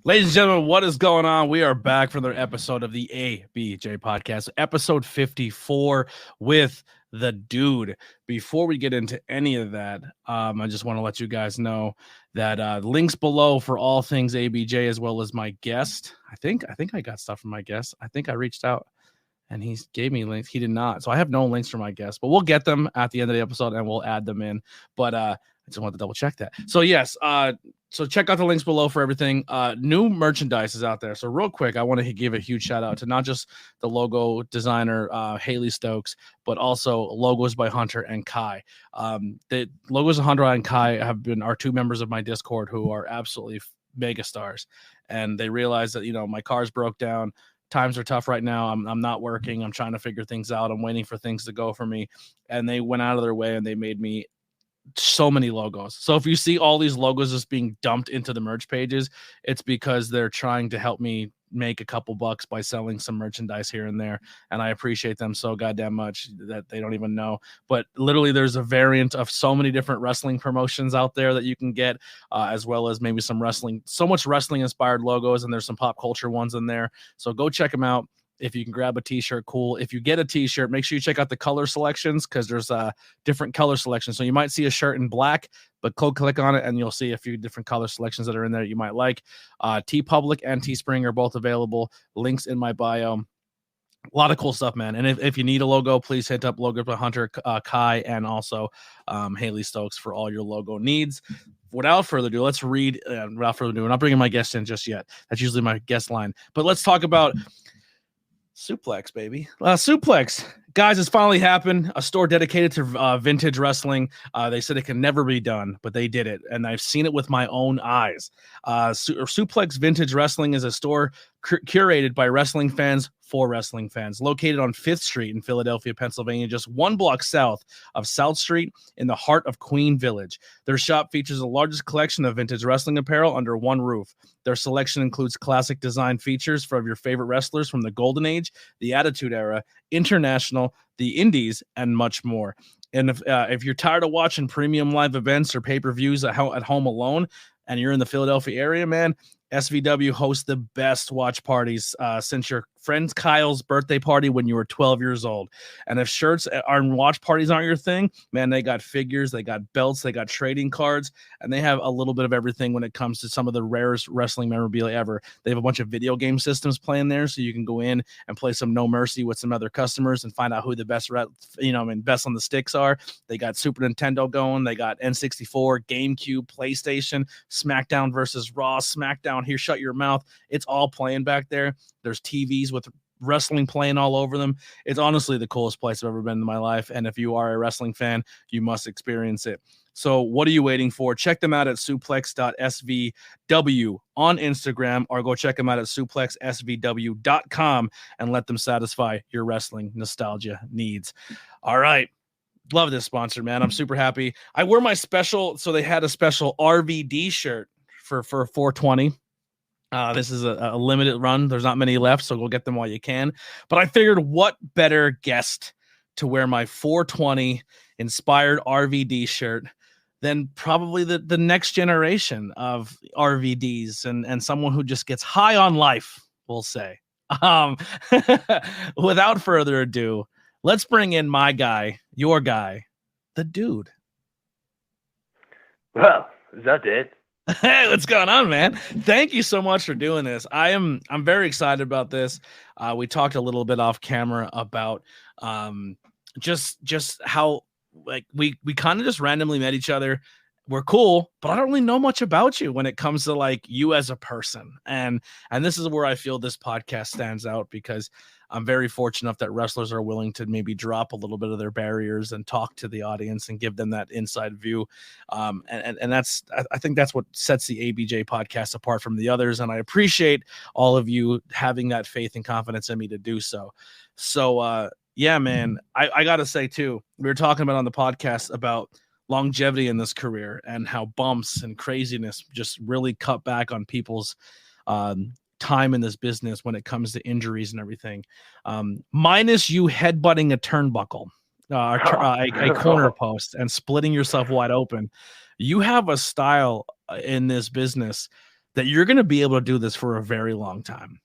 Ladies and gentlemen, what is going on? We are back for another episode of the ABJ Podcast, episode 54 with the dude. Before we get into any of that, I just want to let you guys know that links below for all things ABJ as well as my guest. I think I got stuff from my guest. I think I reached out and he gave me links. He did not. So I have no links for my guest, but we'll get them at the end of the episode and we'll add them in. But I just wanted to double check that. So yes, so check out the links below for everything. New merchandise is out there. So real quick, I want to give a huge shout out to not just the logo designer, Haley Stokes, but also logos by Hunter and Kai. The logos of Hunter and Kai have been our two members of my Discord who are absolutely mega stars. And they realized that, my car's broke down. Times are tough right now. I'm not working. I'm trying to figure things out. I'm waiting for things to go for me. And they went out of their way and they made me so many logos. So if you see all these logos just being dumped into the merch pages, it's because they're trying to help me make a couple bucks by selling some merchandise here and there. And I appreciate them so goddamn much that they don't even know. But literally there's a variant of so many different wrestling promotions out there that you can get, as well as maybe so much wrestling inspired logos. And there's some pop culture ones in there. So go check them out. If you can grab a t-shirt, cool. If you get a t-shirt, make sure you check out the color selections because there's different color selections. So you might see a shirt in black, but click on it and you'll see a few different color selections that are in there you might like. TeePublic and Teespring are both available. Links in my bio. A lot of cool stuff, man. And if you need a logo, please hit up Logo by Hunter, Kai, and also Haley Stokes for all your logo needs. Without further ado, let's read. Without further ado, we're not bringing my guest in just yet. That's usually my guest line. But let's talk about Suplex, baby. Suplex. Guys, it's finally happened. A store dedicated to vintage wrestling. They said it can never be done, but they did it. And I've seen it with my own eyes. Suplex Vintage Wrestling is a store curated by wrestling fans for wrestling fans, located on 5th Street in Philadelphia, Pennsylvania, just 1 block south of South Street in the heart of Queen Village. Their shop features the largest collection of vintage wrestling apparel under one roof. Their selection includes classic design features from your favorite wrestlers from the Golden Age, the Attitude Era, International, the Indies, and much more. And if you're tired of watching premium live events or pay-per-views at home alone, and you're in the Philadelphia area, man, SVW hosts the best watch parties since your friend Kyle's birthday party when you were 12 years old. And if shirts and watch parties aren't your thing, man, they got figures, they got belts, they got trading cards, and they have a little bit of everything when it comes to some of the rarest wrestling memorabilia ever. They have a bunch of video game systems playing there, so you can go in and play some No Mercy with some other customers and find out who the best, best on the sticks are. They got Super Nintendo going, they got N64, GameCube, PlayStation, SmackDown versus Raw, SmackDown here, shut your mouth. It's all playing back there. There's TVs with wrestling playing all over them. It's honestly the coolest place I've ever been in my life. And if you are a wrestling fan, you must experience it. So what are you waiting for? Check them out at suplex.svw on Instagram, or go check them out at suplexsvw.com and let them satisfy your wrestling nostalgia needs. All right. Love this sponsor, man. I'm super happy. I wore my special. So they had a special RVD shirt for 420. This is a limited run. There's not many left, so go get them while you can. But I figured what better guest to wear my 420 inspired RVD shirt than probably the next generation of RVDs and someone who just gets high on life, we'll say. Without further ado, let's bring in my guy, your guy, the dude. Well, is that it? Hey, what's going on, man? Thank you so much for doing this. I'm very excited about this. We talked a little bit off camera about just how like we kind of just randomly met each other. We're cool, but I don't really know much about you when it comes to like you as a person. And this is where I feel this podcast stands out, because I'm very fortunate enough that wrestlers are willing to maybe drop a little bit of their barriers and talk to the audience and give them that inside view. And that's, I think that's what sets the ABJ podcast apart from the others. And I appreciate all of you having that faith and confidence in me to do so. So, yeah, man, I got to say too, we were talking about on the podcast about longevity in this career and how bumps and craziness just really cut back on people's, time in this business when it comes to injuries and everything, minus you headbutting a turnbuckle, a corner post and splitting yourself wide open. You have a style in this business that you're going to be able to do this for a very long time.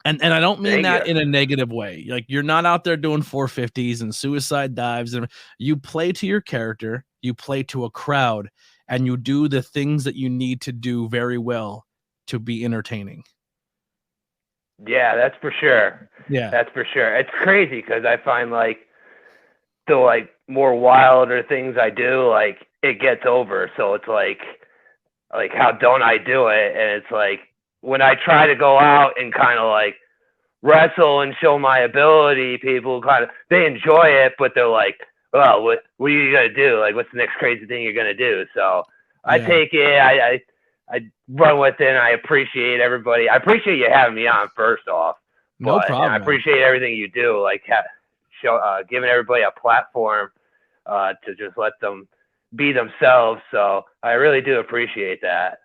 And I don't mean that in a negative way. Like, you're not out there doing 450s and suicide dives. And you play to your character, you play to a crowd, and you do the things that you need to do very well to be entertaining. Yeah, that's for sure. Yeah, that's for sure. It's crazy because I find like the like more wilder things I do, like it gets over. So it's like how don't I do it? And it's like when I try to go out and kind of like wrestle and show my ability, people they enjoy it, but they're like, well, what are you gonna do? Like, what's the next crazy thing you're gonna do? So I take it. I run with it. And I appreciate everybody. I appreciate you having me on, first off. No problem. I appreciate everything you do, like giving everybody a platform to just let them be themselves. So I really do appreciate that.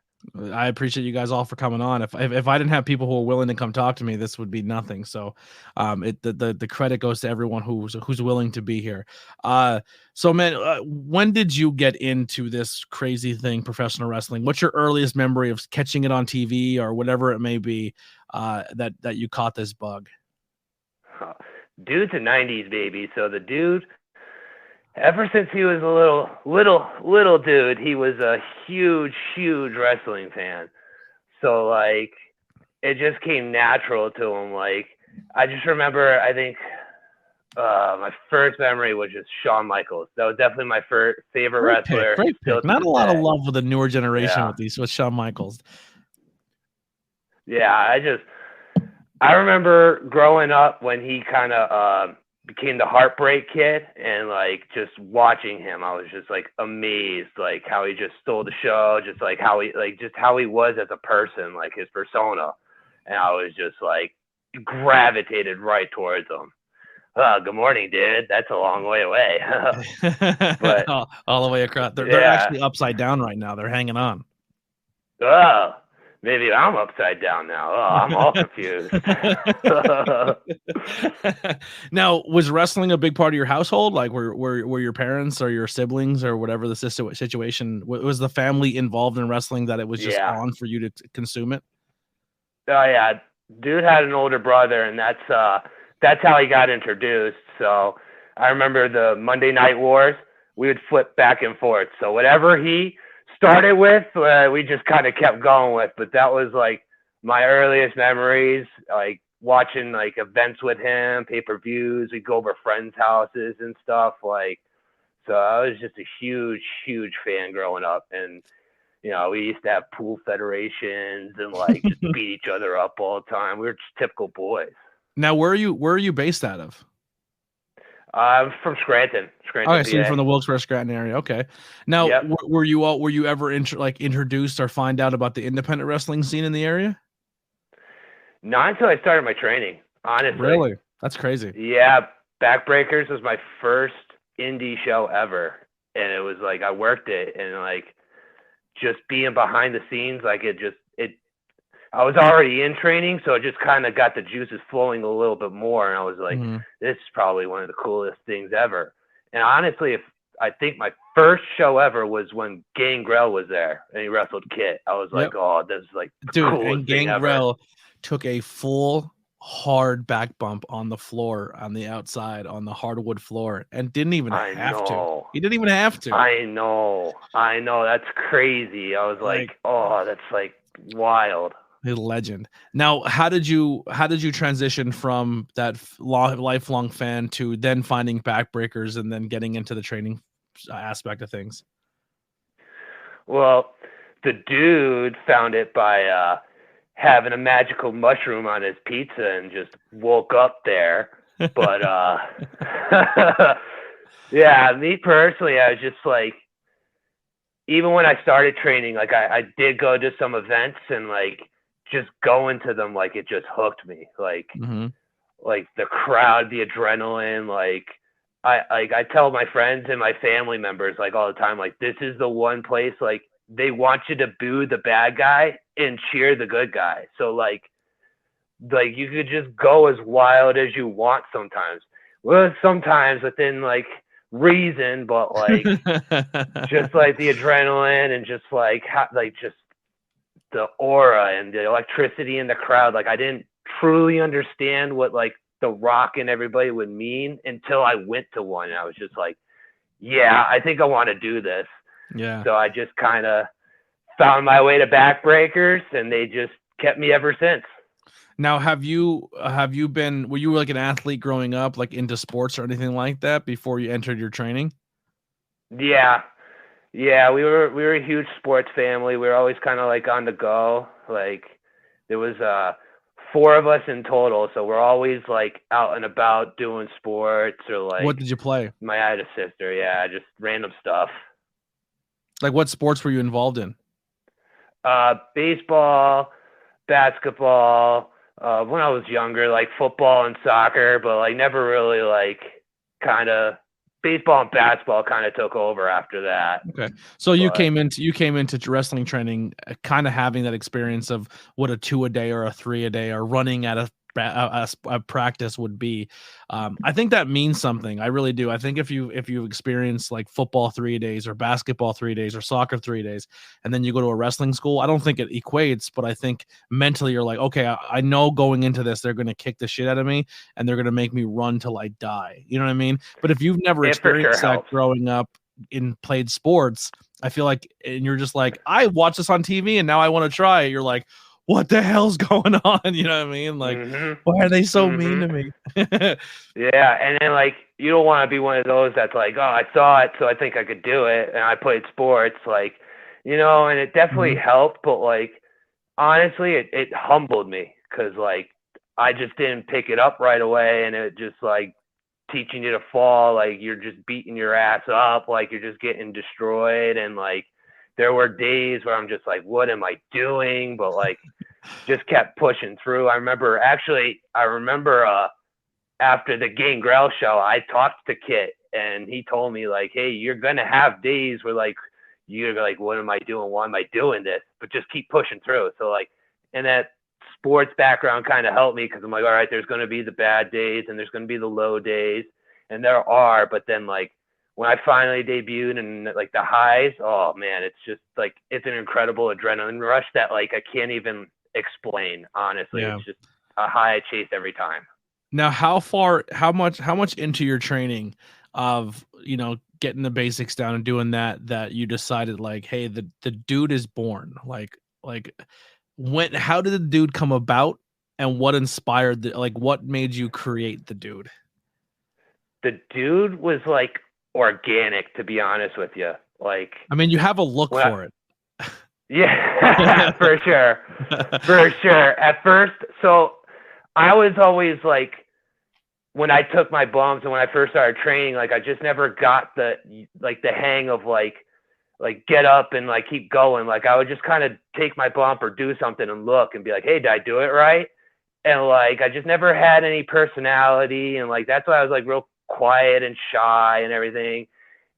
I appreciate you guys all for coming on. If I didn't have people who are willing to come talk to me, this would be nothing. So the credit goes to everyone who's willing to be here. So man, when did you get into this crazy thing, professional wrestling? What's your earliest memory of catching it on TV or whatever it may be that you caught this bug? Dude's a 90s baby. So the dude, ever since he was a little dude, he was a huge wrestling fan. So like, it just came natural to him. Like, I just remember, I think my first memory was just Shawn Michaels. That was definitely my favorite wrestler. Great pick. Not a lot of love with the newer generation with Shawn Michaels. Yeah, I remember growing up when he kind of became the Heartbreak Kid, and like just watching him, I was just like amazed, like how he just stole the show, just like how he was as a person, like his persona, and I was just like gravitated right towards him. Good morning, dude. That's a long way away. But all the way across. They're actually upside down right now. They're hanging on. Oh, maybe I'm upside down now. Oh, I'm all confused. Now, was wrestling a big part of your household? Like, were your parents or your siblings or whatever the situation, was the family involved in wrestling that it was just on for you to consume it? Oh yeah, dude had an older brother, and that's how he got introduced. So I remember the Monday Night Wars. We would flip back and forth. So whatever he started with, we just kind of kept going with. But that was like my earliest memories, like watching like events with him, pay-per-views. We'd go over friends' houses and stuff. Like, so I was just a huge fan growing up. And you know, we used to have pool federations and like just beat each other up all the time. We were just typical boys. Now, where are you based out of? I'm from Scranton. Okay, so you're from the Wilkes-Barre, Scranton area. Okay. Now, were you ever introduced or find out about the independent wrestling scene in the area? Not until I started my training, honestly. Really? That's crazy. Yeah, Backbreakers was my first indie show ever, and it was like I worked it, and like just being behind the scenes, like I was already in training, so it just kind of got the juices flowing a little bit more. And I was like, this is probably one of the coolest things ever. And honestly, I think my first show ever was when Gangrel was there and he wrestled Kit. I was like, oh, this is like the coolest and Gangrel took a full hard back bump on the floor, on the outside, on the hardwood floor, and didn't even have to. He didn't even have to. I know. That's crazy. I was like, oh, that's like wild. A legend. Now, how did you transition from that lifelong fan to then finding Backbreakers and then getting into the training aspect of things? Well, the dude found it by having a magical mushroom on his pizza and just woke up there. But yeah, me personally, I was just like, even when I started training, like I did go to some events and like just going to them, like it just hooked me. Like, like the crowd, the adrenaline, like I tell my friends and my family members like all the time, like this is the one place like they want you to boo the bad guy and cheer the good guy. So like you could just go as wild as you want sometimes. Well, sometimes within like reason, but like just like the adrenaline and just like just the aura and the electricity in the crowd. Like I didn't truly understand what like The Rock and everybody would mean until I went to one, and I was just like, yeah, I think I want to do this. Yeah. So I just kind of found my way to Backbreakers, and they just kept me ever since. Now, were you like an athlete growing up, like into sports or anything like that before you entered your training? Yeah. Yeah, we were a huge sports family. We were always kind of like on the go. Like there was 4 of us in total, so we're always like out and about doing sports or like. What did you play? I had a sister. Yeah, just random stuff. Like what sports were you involved in? Baseball, basketball. When I was younger, like football and soccer, but like never really like kind of baseball and basketball kind of took over after that. Okay. So you came into wrestling training kind of having that experience of what a 2 a day or a 3 a day or running at a practice would be. I think that means something. I really do. I think if you experience like football 3 days or basketball 3 days or soccer 3 days, and then you go to a wrestling school, I don't think it equates, but I think mentally you're like, okay, I know going into this, they're going to kick the shit out of me and they're going to make me run till I die. You know what I mean? But if you've never experienced that growing up in played sports, I feel like, and you're just like, I watched this on TV and now I want to try it. You're like, what the hell's going on? You know what I mean? Like, why are they so mean to me? Yeah. And then like, you don't want to be one of those that's like, oh, I saw it, so I think I could do it. And I played sports, like, you know, and it definitely helped. But like, honestly, it humbled me because like, I just didn't pick it up right away. And it just like teaching you to fall, like you're just beating your ass up, like you're just getting destroyed. And like, there were days where I'm just like, what am I doing? But like, just kept pushing through. I remember after the Gangrel show, I talked to Kit and he told me like, hey, you're going to have days where like, you're like, what am I doing? Why am I doing this? But just keep pushing through. So like, and that sports background kind of helped me because I'm like, all right, there's going to be the bad days and there's going to be the low days. And there are, but then like, when I finally debuted and like the highs, oh man, it's just like, it's an incredible adrenaline rush that like, I can't even explain, honestly. Yeah. It's just a high I chase every time. Now, how much into your training of, you know, getting the basics down and doing that you decided like, hey, the dude is born, like how did the dude come about and what inspired what made you create the dude? The dude was like, organic, to be honest with you. Like, I mean, you have a look for it. Yeah, for sure. For sure. At first, so I was always like, when I took my bumps and when I first started training, like I just never got the hang of like get up and like keep going. Like I would just kind of take my bump or do something and look and be like, hey, did I do it right? And like I just never had any personality, and like that's why I was like real quiet and shy and everything.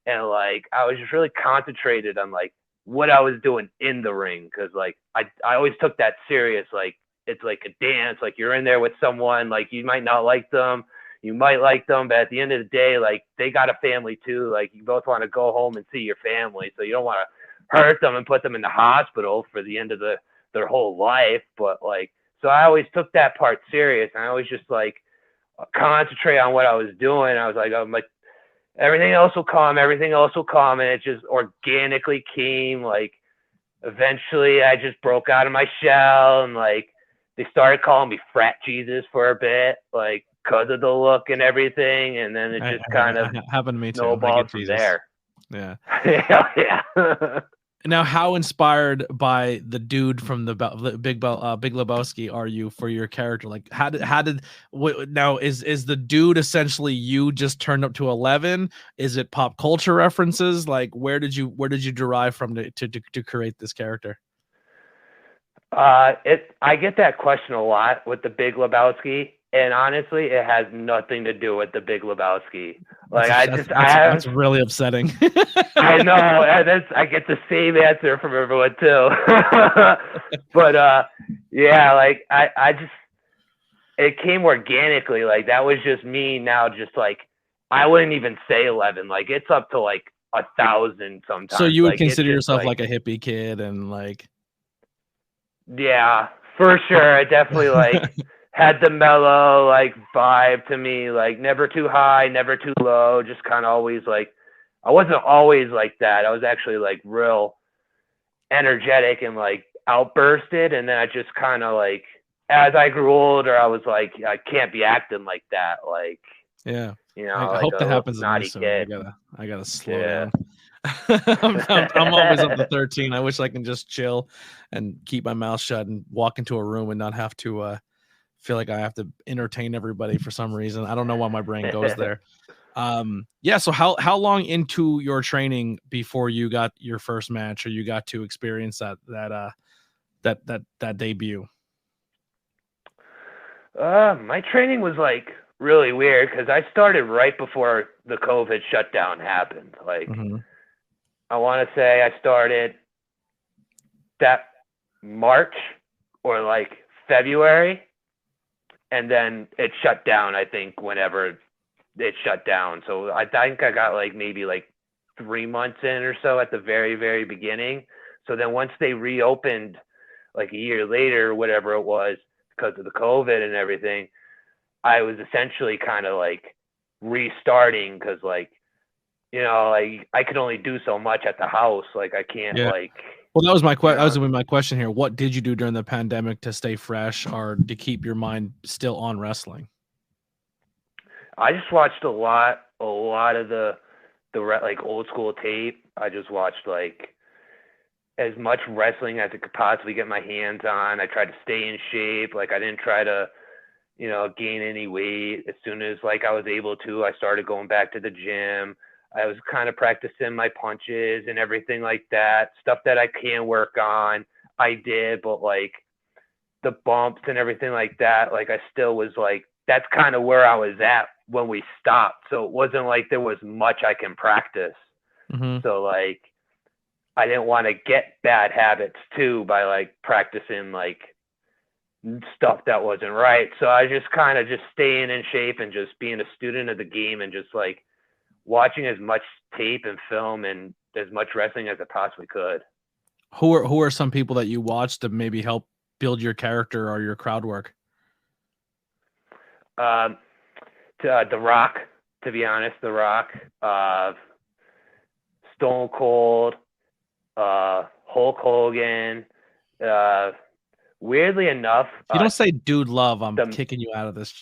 And like I was just really concentrated on like what I was doing in the ring, because like I always took that serious. Like it's like a dance, like you're in there with someone, like you might not like them, you might like them, but at the end of the day, like they got a family too. Like you both want to go home and see your family, so you don't want to hurt them and put them in the hospital for the end of their whole life. But like, so I always took that part serious, and I always just like concentrate on what I was doing. I'm like, everything else will come, and it just organically came. Like eventually I just broke out of my shell, and like they started calling me Frat Jesus for a bit, like because of the look and everything, and then it just kind of happened to me too. Snowballed from there. Yeah. Yeah. Now, how inspired by the dude from the Big Lebowski are you for your character? Like, now is the dude essentially you just turned up to 11? Is it pop culture references? Like, where did you derive from to create this character? I get that question a lot with the Big Lebowski, and honestly, it has nothing to do with the Big Lebowski. Like that's really upsetting. I know. I get the same answer from everyone too. But yeah, like I just, it came organically. Like that was just me now. Just like I wouldn't even say 11. Like it's up to like 1,000 sometimes. So you would consider yourself like a hippie kid and like. Yeah, for sure. I definitely like had the mellow like vibe to me, like never too high, never too low, just kind of always like I wasn't always like that. I was actually like real energetic and like outbursted, and then I just kind of like as I grew older, I was like I can't be acting like that, like Yeah. I I like hope a that little happens to me naughty soon. kid. I gotta slow Yeah. down. I'm always up to 13. I wish I can just chill and keep my mouth shut and walk into a room and not have to feel like I have to entertain everybody for some reason. I don't know why my brain goes there. Yeah. So how long into your training before you got your first match or you got to experience that debut? My training was like really weird because I started right before the COVID shutdown happened. Like Mm-hmm. I want to say I started that March or like February, and then it shut down. I think whenever it shut down, so I think I got like maybe like 3 months in or so at the very very beginning. So then once they reopened, like a year later, whatever it was, because of the COVID and everything, I was essentially kind of like restarting because like like I could only do so much at the house. Like I can't Yeah. like. Well, that was my You that was know, my question here. What did you do during the pandemic to stay fresh or to keep your mind still on wrestling? I just watched a lot of the like old school tape. I just watched like as much wrestling as I could possibly get my hands on. I tried to stay in shape. Like I didn't try to gain any weight. As soon as like I was able to, I started going back to the gym. I was kind of practicing my punches and everything like that. Stuff that I can work on, I did, but like the bumps and everything like that, like I still was like, that's kind of where I was at when we stopped. So it wasn't like there was much I can practice. Mm-hmm. So like I didn't want to get bad habits too by like practicing like stuff that wasn't right. So I just kind of just staying in shape and just being a student of the game and just like watching as much tape and film and as much wrestling as I possibly could. Who are some people that you watch to maybe help build your character or your crowd work? The Rock, to be honest, The Rock, Stone Cold, Hulk Hogan. Weirdly enough, If you don't say "dude love," I'm kicking you out of this.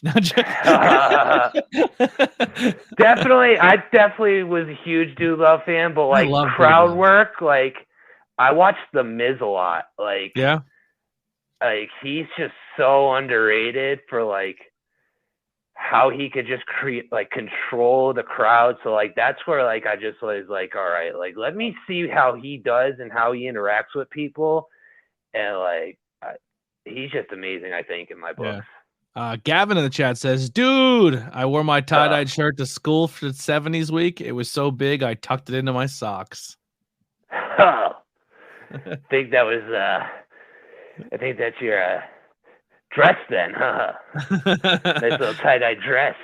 Definitely, I definitely was a huge Dude Love fan, but like crowd work, like I watched The Miz a lot. Like, yeah, like he's just so underrated for like how he could just create like control the crowd. So like that's where like I just was like, all right, like let me see how he does and how he interacts with people, and like he's just amazing, I think, in my books. Yeah. Gavin in the chat says, dude, I wore my tie-dyed shirt to school for the 70s week. It was so big, I tucked it into my socks. Oh, I think that was, I think that's your dress then, huh? Nice little tie-dye dress.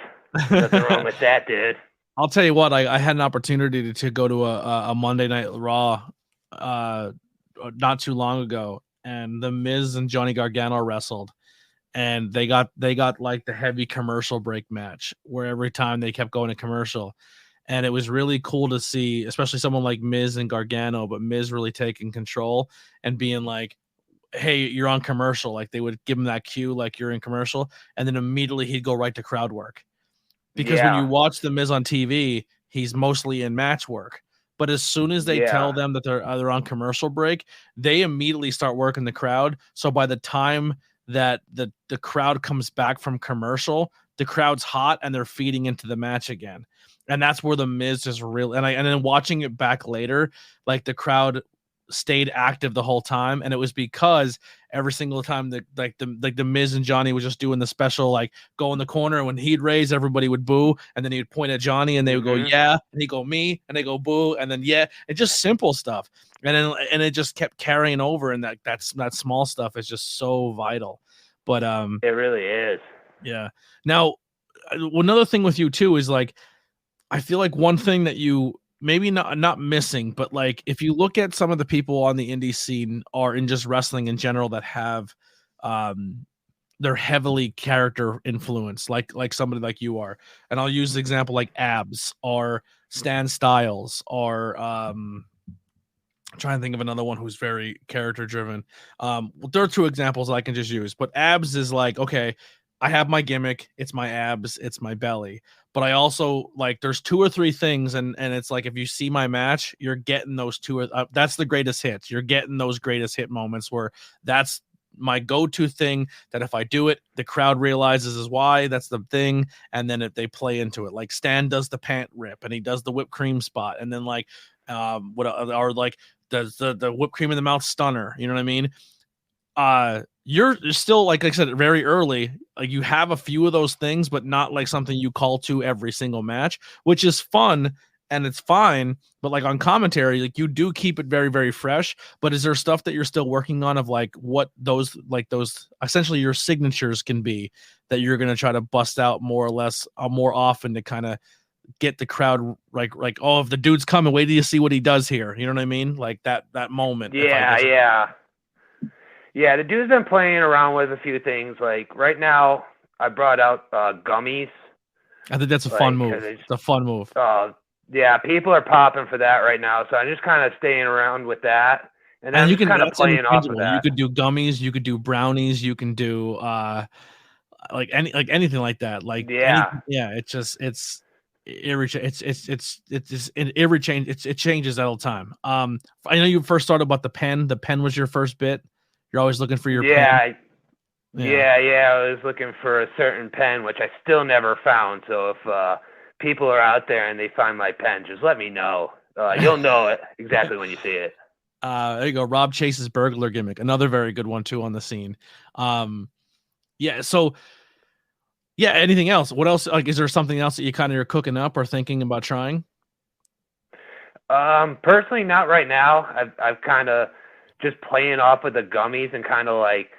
Nothing wrong with that, dude. I'll tell you what, I had an opportunity to go to a Monday Night Raw not too long ago, and The Miz and Johnny Gargano wrestled, and they got like the heavy commercial break match where every time they kept going to commercial, and it was really cool to see, especially someone like Miz and Gargano, but Miz really taking control and being like, hey, you're on commercial. Like they would give him that cue, like you're in commercial, and then immediately he'd go right to crowd work. Because when you watch The Miz on TV, he's mostly in match work. But as soon as they tell them that they're on commercial break, they immediately start working the crowd. So by the time that the crowd comes back from commercial, the crowd's hot and they're feeding into the match again. And that's where The Miz is real. And then watching it back later, like the crowd stayed active the whole time, and it was because every single time the Miz and Johnny was just doing the special, like go in the corner, and when he'd raise, everybody would boo, and then he'd point at Johnny and they would go yeah, and he'd go me, and they go boo, and then yeah, and just simple stuff, and it just kept carrying over, and that small stuff is just so vital. But it really is. Yeah. Now another thing with you too is like I feel like one thing that you maybe not missing, but like if you look at some of the people on the indie scene or in just wrestling in general that have they're heavily character influenced, like somebody like you are. And I'll use the example like Abs or Stan Styles or I'm trying to think of another one who's very character driven. There are two examples I can just use, but Abs is like, okay, I have my gimmick, it's my abs, it's my belly. But I also like there's two or three things, and it's like if you see my match, you're getting those two. That's the greatest hits. You're getting those greatest hit moments where that's my go-to thing. That if I do it, the crowd realizes is why. That's the thing, and then if they play into it, like Stan does the pant rip, and he does the whipped cream spot, and then like what or like does the whipped cream in the mouth stunner. You know what I mean? You're still like I said very early, like you have a few of those things, but not like something you call to every single match, which is fun and it's fine. But like on commentary, like you do keep it very, very fresh. But is there stuff that you're still working on of like what those essentially your signatures can be that you're going to try to bust out more or less more often to kind of get the crowd like oh, if the dude's coming, wait till you see what he does here, you know what I mean? Like that moment. Yeah, the dude's been playing around with a few things. Like right now, I brought out gummies. I think that's a fun move. It's a fun move. Yeah, people are popping for that right now. So I'm just kind of staying around with that. And then you can kind of playing off of that. You could do gummies, you could do brownies, you can do anything like that. Like it changes all the time. I know you first started about the pen. The pen was your first bit. You're always looking for your pen. I was looking for a certain pen, which I still never found. So if people are out there and they find my pen, just let me know. You'll know it exactly when you see it. There you go. Rob Chase's burglar gimmick, another very good one too on the scene. Anything else? What else? Like, is there something else that you kind of are cooking up or thinking about trying? Personally, not right now. I've kind of just playing off with the gummies and kind of like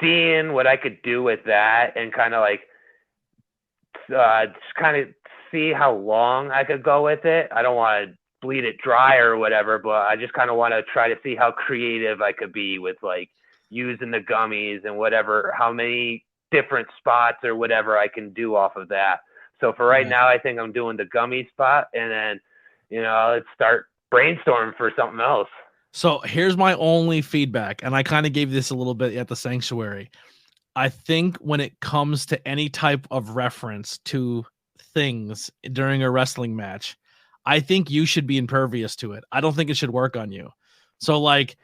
seeing what I could do with that and kind of like just kind of see how long I could go with it. I don't want to bleed it dry or whatever, but I just kind of want to try to see how creative I could be with like using the gummies and whatever, how many different spots or whatever I can do off of that. So for right now, I think I'm doing the gummy spot, and then, let's start brainstorming for something else. So here's my only feedback, and I kind of gave this a little bit at the Sanctuary. I think when it comes to any type of reference to things during a wrestling match, I think you should be impervious to it. I don't think it should work on you. So like,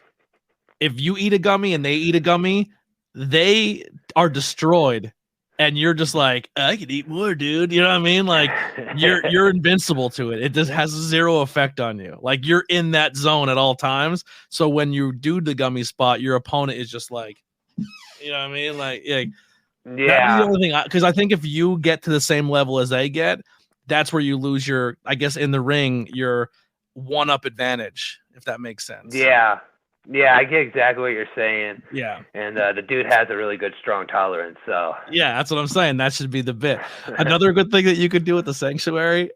if you eat a gummy and they eat a gummy, they are destroyed. And you're just like, I can eat more, dude. You know what I mean? Like you're invincible to it. It just has zero effect on you. Like you're in that zone at all times. So when you do the gummy spot, your opponent is just like, you know what I mean? Like, That's the only thing. Because I think if you get to the same level as they get, that's where you lose your, I guess, in the ring, your one-up advantage, if that makes sense. Yeah, I get exactly what you're saying. Yeah. And the dude has a really good, strong tolerance. So yeah, that's what I'm saying. That should be the bit. Another good thing that you could do at the Sanctuary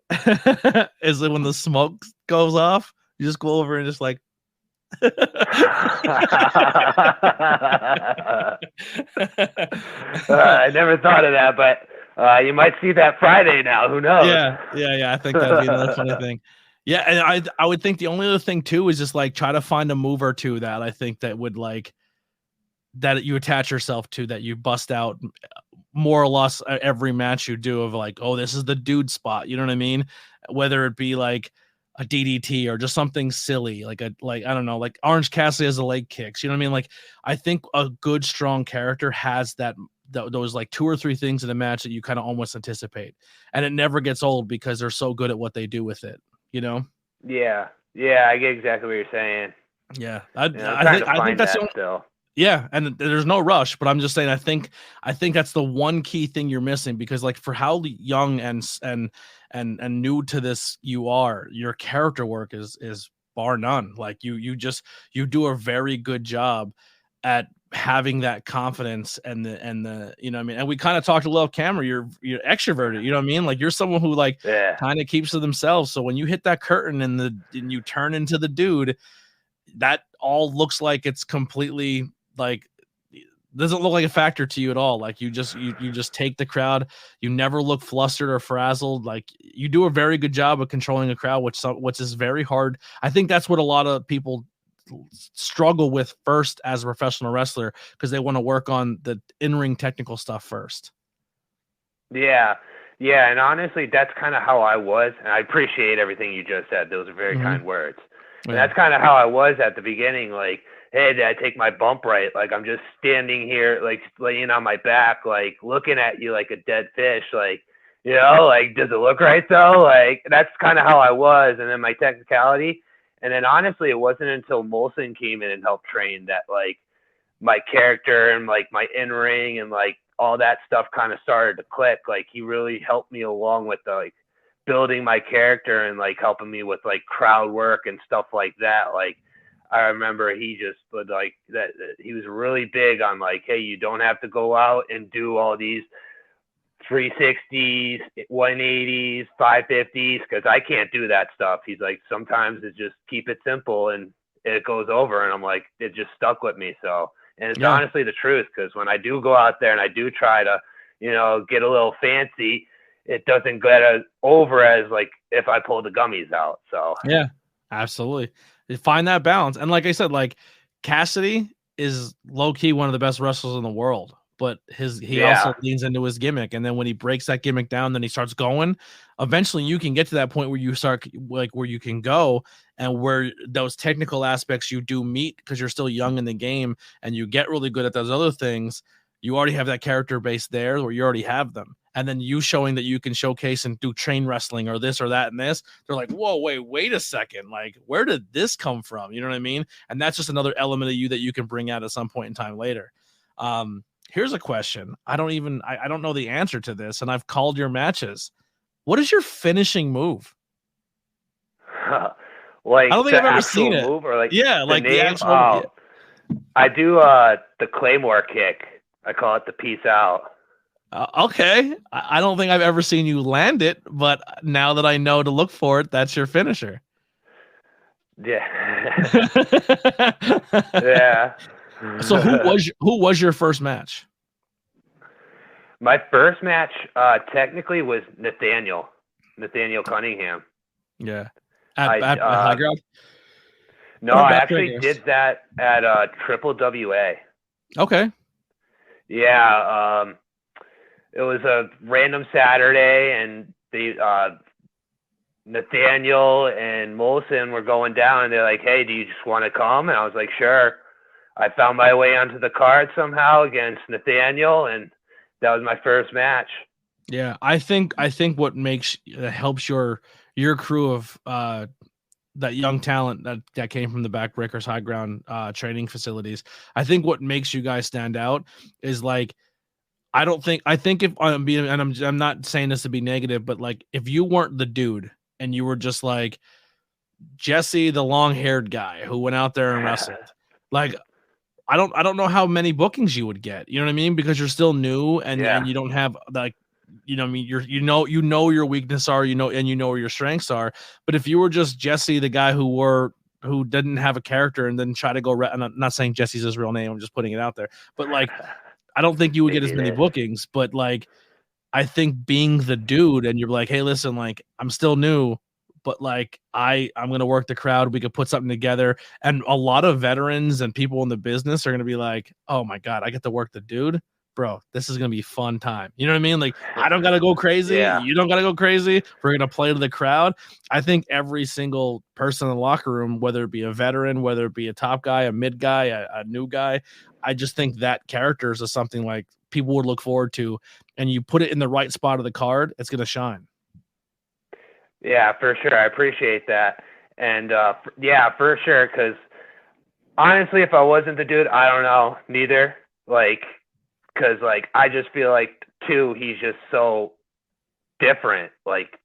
is that when the smoke goes off, you just go over and just like. I never thought of that, but you might see that Friday now. Who knows? Yeah. I think that'd be another funny thing. Yeah, and I would think the only other thing too is just like try to find a move or two that I think that would like that you attach yourself to, that you bust out more or less every match you do of like, oh, this is the dude spot. You know what I mean? Whether it be like a DDT or just something silly, like I don't know, like Orange Cassidy has the leg kicks. You know what I mean? Like I think a good strong character has those like two or three things in a match that you kind of almost anticipate, and it never gets old because they're so good at what they do with it. Yeah, I get exactly what you're saying. Yeah, I think that's still. Yeah, and there's no rush, but I'm just saying I think that's the one key thing you're missing, because like for how young and new to this you are, your character work is bar none. Like you do a very good job at having that confidence and the you know what I mean, and we kind of talked a little camera, you're extroverted, you know what I mean, like you're someone who like kind of keeps to themselves, so when you hit that curtain and you turn into the dude, that all looks like it's completely like doesn't look like a factor to you at all. Like you just take the crowd. You never look flustered or frazzled. Like you do a very good job of controlling a crowd, which is very hard. I think that's what a lot of people struggle with first as a professional wrestler, because they want to work on the in-ring technical stuff first. Yeah. And honestly, that's kind of how I was. And I appreciate everything you just said. Those are very kind words. And that's kind of how I was at the beginning. Like, hey, did I take my bump right? Like, I'm just standing here, like, laying on my back, like, looking at you like a dead fish. Like, you know, like, does it look right, though? Like, that's kind of how I was. And then my technicality. And then, honestly, it wasn't until Molson came in and helped train that, like, my character and, like, my in-ring and, like, all that stuff kind of started to click. Like, he really helped me along with, the, like, building my character and, like, helping me with, like, crowd work and stuff like that. Like, I remember he just would, like, that he was really big on, like, hey, you don't have to go out and do all these 360s, 180s, 550s, because I can't do that stuff. He's like, sometimes it's just keep it simple and it goes over. And I'm like, it just stuck with me. So, and it's honestly the truth, because when I do go out there and I do try to, you know, get a little fancy, it doesn't get as over as like if I pull the gummies out. So yeah, absolutely. You find that balance. And like I said, like Cassidy is low key one of the best wrestlers in the world, but he also leans into his gimmick. And then when he breaks that gimmick down, then he starts going. Eventually you can get to that point where you start like where you can go and where those technical aspects you do meet, because you're still young in the game and you get really good at those other things. You already have that character base there, or you already have them. And then you showing that you can showcase and do chain wrestling or this or that and this, they're like, whoa, wait a second. Like, where did this come from? You know what I mean? And that's just another element of you that you can bring out at some point in time later. Here's a question. I don't know the answer to this, and I've called your matches. What is your finishing move? Like, I don't think I've ever seen it. Move, or like like name? the actual. I do the Claymore kick. I call it the peace out. Okay. I don't think I've ever seen you land it, but now that I know to look for it, that's your finisher. Yeah. Yeah. So who was your first match? My first match technically was Nathaniel Cunningham. Yeah. At High Ground? No, I actually did that at Triple WA. Okay. Yeah, it was a random Saturday, and Nathaniel and Molson were going down, and they're like, hey, do you just want to come? And I was like, sure. I found my way onto the card somehow against Nathaniel, and that was my first match. Yeah, I think what helps your crew of that young talent that came from the Backbreakers High Ground training facilities, I think what makes you guys stand out is like, I think if I'm being, and I'm not saying this to be negative, but like if you weren't the dude and you were just like Jesse, the long-haired guy who went out there and wrestled, like I don't know how many bookings you would get. You know what I mean? Because you're still new and you don't have like, you know what I mean, you know your weakness are, and you know where your strengths are. But if you were just Jesse, the guy who didn't have a character and then try to go, and I'm not saying Jesse's his real name, I'm just putting it out there, but like I don't think you would get as many bookings. But like I think being the dude and you're like, hey, listen, like I'm still new, but like I'm gonna work the crowd. We could put something together, and a lot of veterans and people in the business are gonna be like, oh my god, I get to work the dude. Bro, this is going to be fun time. You know what I mean? Like, I don't got to go crazy. Yeah. You don't got to go crazy. We're going to play to the crowd. I think every single person in the locker room, whether it be a veteran, whether it be a top guy, a mid guy, a new guy, I just think that characters is something like people would look forward to, and you put it in the right spot of the card, it's going to shine. Yeah, for sure. I appreciate that. And yeah, for sure. Because honestly, if I wasn't the dude, I don't know, neither. Like, because, like, I just feel like, too, he's just so different. Like,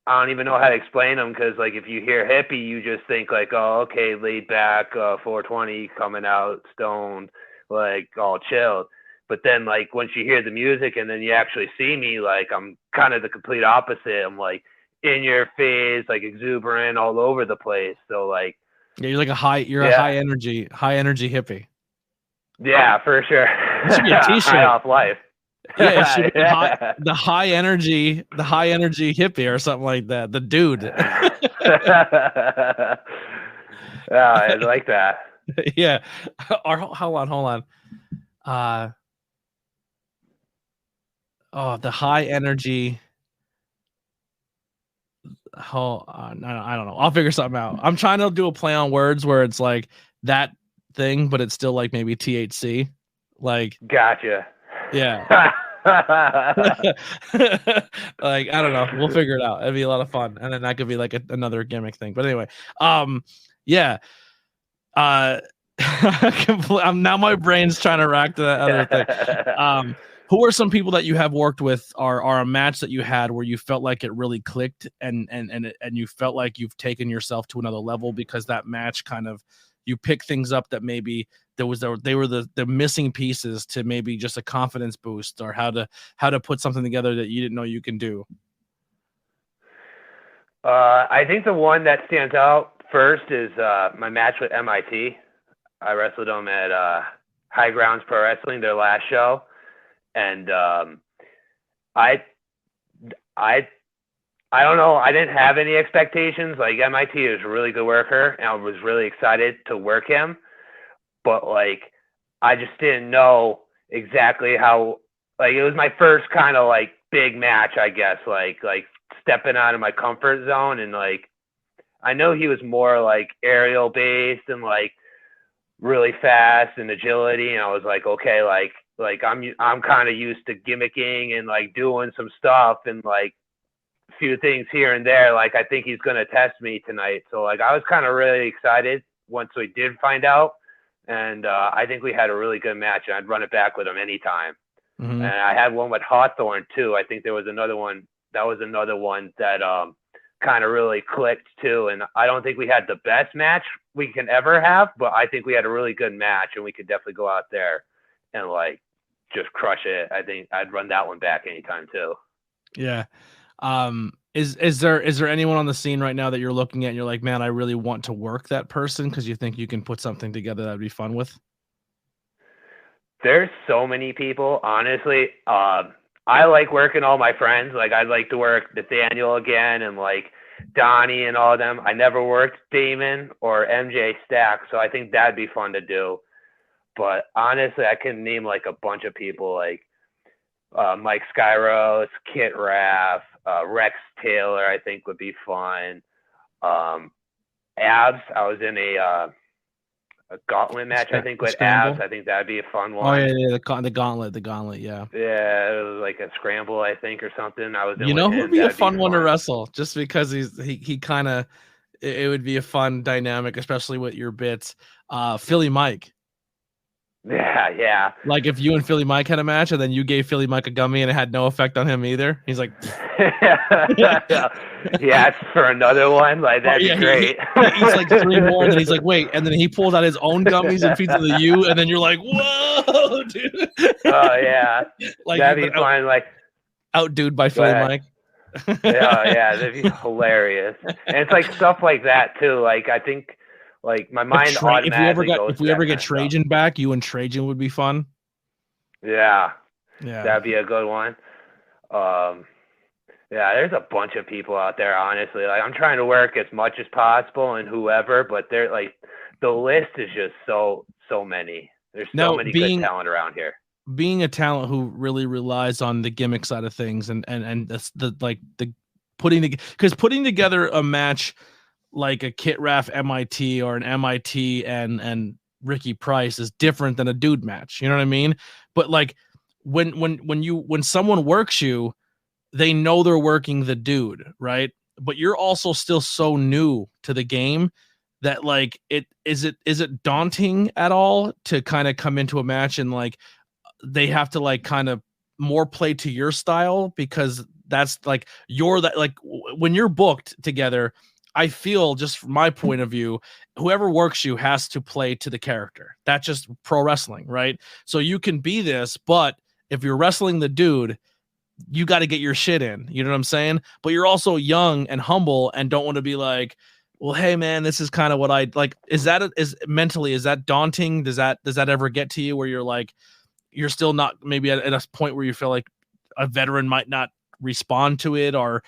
I don't even know how to explain them because, like, if you hear hippie, you just think, like, oh, okay, laid back, 420 coming out, stoned, like, all chilled. But then, like, once you hear the music and then you actually see me, like, I'm kind of the complete opposite. I'm, like, in your face, like, exuberant all over the place. So, like, yeah, you're like a high energy hippie. Yeah, for sure. It should be a t-shirt. High off life. Yeah, it should be the high energy hippie or something like that. The dude. Yeah, I like that. Yeah. Hold on. The high energy. I don't know. I'll figure something out. I'm trying to do a play on words where it's like that thing, but it's still like maybe THC. Like, gotcha. Yeah. Like, I don't know. We'll figure it out. It'd be a lot of fun, and then that could be like another gimmick thing. But anyway, yeah. Now my brain's trying to rack to that other thing. Who are some people that you have worked with or a match that you had where you felt like it really clicked and you felt like you've taken yourself to another level because that match kind of you pick things up that maybe they were the missing pieces to maybe just a confidence boost or how to put something together that you didn't know you can do? I think the one that stands out first is my match with MIT. I wrestled them at High Grounds Pro Wrestling, their last show. And I don't know. I didn't have any expectations. Like, MIT is a really good worker, and I was really excited to work him. But, like, I just didn't know exactly how. Like, it was my first kind of, like, big match, I guess. Like stepping out of my comfort zone. And, like, I know he was more, like, aerial based and, like, really fast and agility. And I was like, okay, like I'm kind of used to gimmicking and like doing some stuff and like a few things here and there. Like, I think he's going to test me tonight. So like, I was kind of really excited once we did find out. And I think we had a really good match, and I'd run it back with him anytime. Mm-hmm. And I had one with Hawthorne too. I think there was another one. That was another one that kind of really clicked too. And I don't think we had the best match we can ever have, but I think we had a really good match, and we could definitely go out there and like just crush it. I think I'd run that one back anytime too. Yeah. Is there anyone on the scene right now that you're looking at and you're like, man, I really want to work that person because you think you can put something together that'd be fun with? There's so many people, honestly. I like working all my friends. Like, I'd like to work Nathaniel again and like Donnie and all of them. I never worked Damon or MJ Stack, so I think that'd be fun to do. But honestly, I can name like a bunch of people like Mike Skyros, Kit Raff, Rex Taylor, I think would be fun. Abs, I was in a gauntlet match, I think, with Abs. I think that'd be a fun one. Oh, yeah, the gauntlet, yeah. Yeah, it was like a scramble, I think, or something. I was in who would be a fun one to wrestle, just because he kind of, it would be a fun dynamic, especially with your bits. Philly Mike. Yeah. Like if you and Philly Mike had a match and then you gave Philly Mike a gummy and it had no effect on him either. He's like, yeah, for another one. Like, that'd be great. He's like 3 more, and then he's like, wait, and then he pulls out his own gummies and feeds to the U, and then you're like, whoa, dude. Oh yeah, like that'd be fun. Like outdude by Philly Mike. yeah, that'd be hilarious. And it's like stuff like that too. Like, I think. Like, my mind automatically goes. If we ever get Trajan back, you and Trajan would be fun. Yeah, that'd be a good one. Yeah, there's a bunch of people out there. Honestly, like, I'm trying to work as much as possible and whoever, but they're like, the list is just so many. There's so many good talent around here. Being a talent who really relies on the gimmick side of things and the putting together a match like a Kit Raff MIT or an MIT and Ricky Price is different than a dude match. You know what I mean? But like when someone works you, they know they're working the dude, right? But you're also still so new to the game that like is it daunting at all to kind of come into a match and like they have to like kind of more play to your style because that's like you're that like when you're booked together, I feel just from my point of view, whoever works you has to play to the character. That's just pro wrestling, right? So you can be this, but if you're wrestling the dude, you got to get your shit in. You know what I'm saying? But you're also young and humble and don't want to be like, well, hey man, this is kind of what I like. Is that daunting? Does that ever get to you where you're like, you're still not maybe at a point where you feel like a veteran might not respond to it, or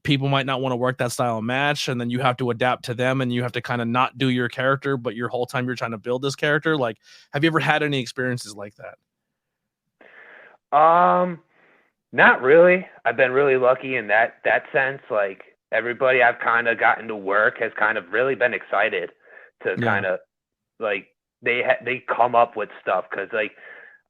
people might not want to work that style of match, and then you have to adapt to them and you have to kind of not do your character, but your whole time you're trying to build this character? Like, have you ever had any experiences like that? Not really. I've been really lucky in that sense. Like, everybody I've kind of gotten to work has kind of really been excited to kind of like they come up with stuff, because like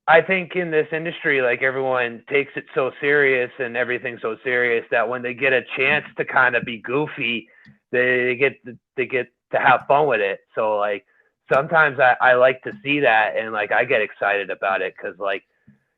I think in this industry, like, everyone takes it so serious and everything's so serious that when they get a chance to kind of be goofy, they get to have fun with it. So like sometimes I like to see that, and like I get excited about it, because like,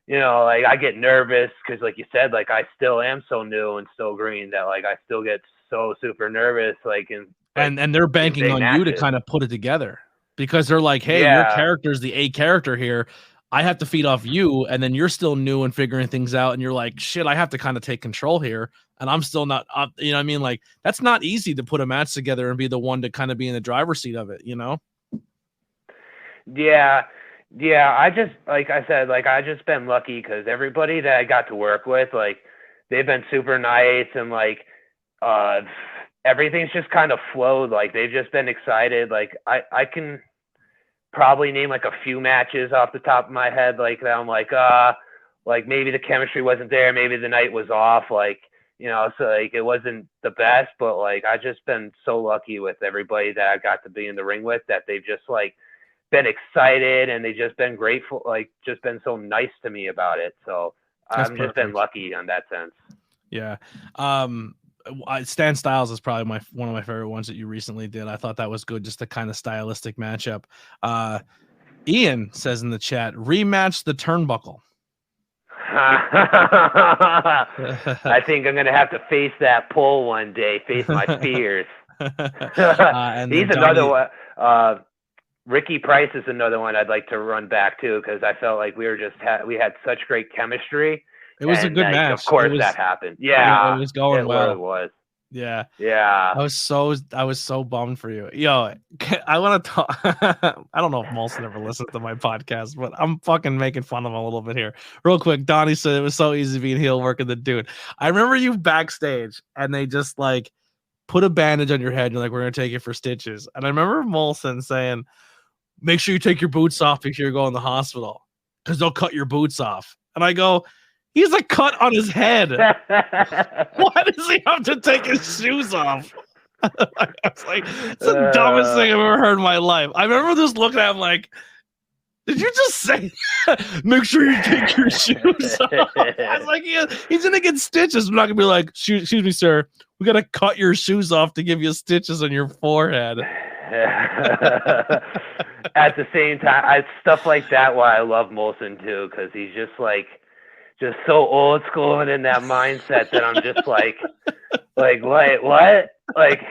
you know, like I get nervous because, like you said, like I still am so new and so green that like I still get so super nervous. Like, and they're banking on you to kind of put it together, because they're like, hey, your character's the A character here. I have to feed off you, and then you're still new and figuring things out, and you're like, shit, I have to kind of take control here, and I'm still not up. You know what I mean? Like, that's not easy to put a match together and be the one to kind of be in the driver's seat of it, you know? Yeah. I just, like I said, like I just been lucky because everybody that I got to work with, like, they've been super nice, and like everything's just kind of flowed. Like, they've just been excited. Like, I can probably name like a few matches off the top of my head, like that I'm like maybe the chemistry wasn't there, maybe the night was off, like, you know, so like it wasn't the best, but like I just been so lucky with everybody that I got to be in the ring with, that they've just like been excited and they just been grateful, like just been so nice to me about it. So I've just been lucky on that sense. Yeah. Stan Styles is probably one of my favorite ones that you recently did. I thought that was good, just a kind of stylistic matchup. Ian says in the chat, rematch the turnbuckle. I think I'm gonna have to face that pole one day, face my fears. He's another one. Ricky Price is another one I'd like to run back to, because I felt like we had such great chemistry. It was a good match. Of course, that happened. Yeah, it was going well. Really was. Yeah. I was so bummed for you. Yo, I want to talk. I don't know if Molson ever listens to my podcast, but I'm fucking making fun of him a little bit here. Real quick, Donnie said it was so easy being heel working the dude. I remember you backstage, and they just like put a bandage on your head. You're like, we're gonna take you for stitches. And I remember Molson saying, make sure you take your boots off if you're going to the hospital, because they'll cut your boots off. And I go, he's a cut on his head. Why does he have to take his shoes off? I was like, it's the dumbest thing I've ever heard in my life. I remember just looking at him like, did you just say, make sure you take your shoes off? I was like, he's going to get stitches. I'm not going to be like, excuse me, sir, we got to cut your shoes off to give you stitches on your forehead. At the same time, stuff like that, why I love Molson too, because he's just so old school and in that mindset that I'm just like, wait, what? Like,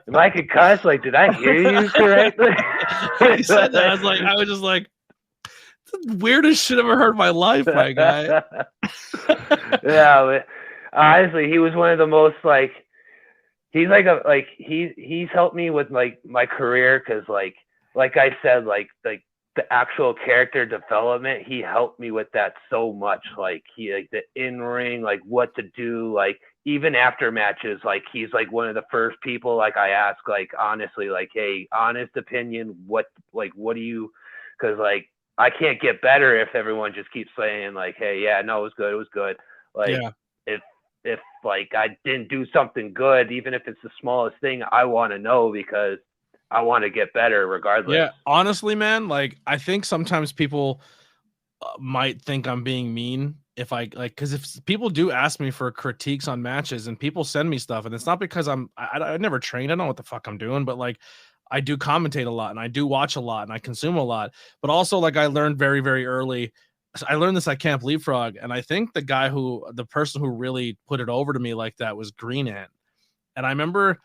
am I concussed? Like, did I hear you correctly? He said that. I was just like, it's the weirdest shit I've ever heard in my life, my guy. Yeah, but honestly, he was one of the most like, he's he's helped me with like my career, because like I said, like the actual character development, he helped me with that so much. Like, he, like, the in-ring, like what to do, like even after matches, like he's like one of the first people like I ask, like, honestly, like, hey, honest opinion, what do you, because like I can't get better if everyone just keeps saying like, hey, yeah, no, it was good. Like, if like I didn't do something good, even if it's the smallest thing, I want to know, because I want to get better regardless. Yeah, honestly, man, like I think sometimes people might think I'm being mean if I like, because if people do ask me for critiques on matches and people send me stuff, and it's not because I never trained, I don't know what the fuck I'm doing, but like I do commentate a lot and I do watch a lot and I consume a lot, but also like I learned very, very early, I learned this at Camp Leapfrog, and I think the person who really put it over to me like that was Green Ant. And I remember